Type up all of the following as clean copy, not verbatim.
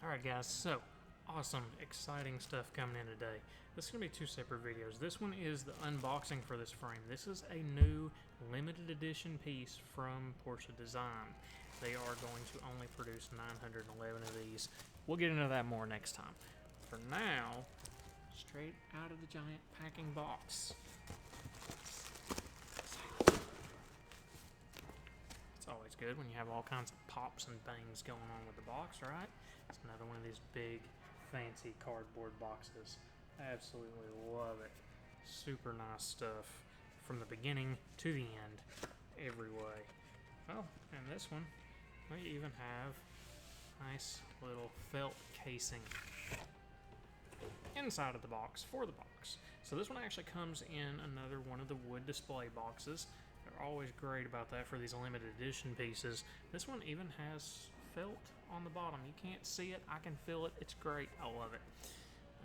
Alright guys, so awesome, exciting stuff coming in today. This is going to be two separate videos. This one is the unboxing for this frame. This is a new limited edition piece from Porsche Design. They are going to only produce 911 of these. We'll get into that more next time. For now, straight out of the giant packing box. It's always good when you have all kinds of pops and things going on with the box, right? It's another one of these big, fancy cardboard boxes. Absolutely love it. Super nice stuff from the beginning to the end, every way. Oh, and this one, we even have nice little felt casing inside of the box for the box. So this one actually comes in another one of the wood display boxes. They're always great about that for these limited edition pieces. This one even has felt on the bottom. You can't see it, I can feel it. It's great, I love it.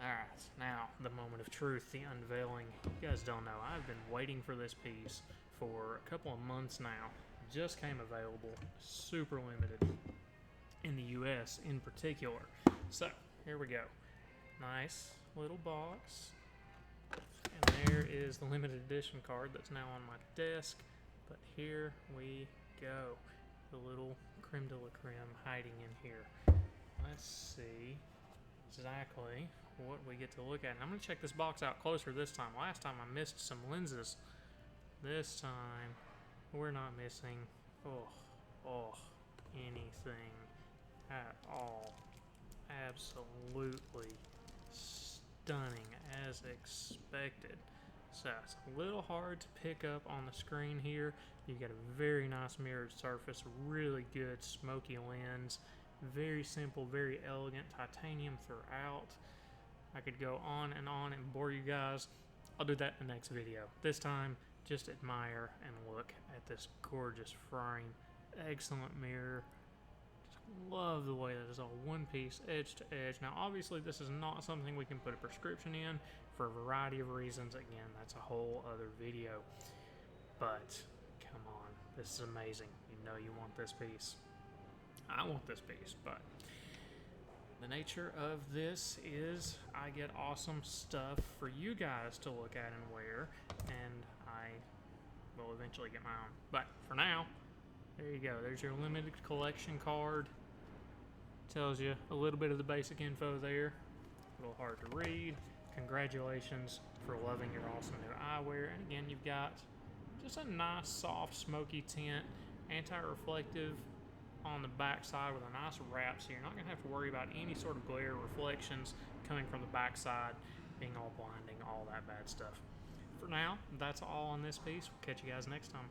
Alright, now the moment of truth, the unveiling. You guys don't know, I've been waiting for this piece for a couple of months now. It just came available, super limited in the US in particular. So, here we go. Nice little box. And there is the limited edition card that's now on my desk. But here we go. The little creme de la creme hiding in here. Let's see exactly what we get to look at. And I'm going to check this box out closer this time. Last time I missed some lenses. This time we're not missing anything at all. Absolutely stunning as expected. So it's a little hard to pick up on the screen here. You get a very nice mirrored surface, really good smoky lens, very simple, very elegant titanium throughout. I could go on and bore you guys. I'll do that in the next video. This time, just admire and look at this gorgeous frame. Excellent mirror. Love the way that it's all one piece, edge to edge. Now obviously this is not something we can put a prescription in for a variety of reasons. Again, that's a whole other video. But come on, this is amazing. You know you want this piece. I want this piece, but the nature of this is I get awesome stuff for you guys to look at and wear, and I will eventually get my own. But for now, there you go. There's your limited collection card. Tells you a little bit of the basic info there. A little hard to read. Congratulations for loving your awesome new eyewear. And again, you've got just a nice, soft, smoky tint, anti-reflective on the back side with a nice wrap, so you're not going to have to worry about any sort of glare reflections coming from the back side, being all blinding, all that bad stuff. For now, that's all on this piece. We'll catch you guys next time.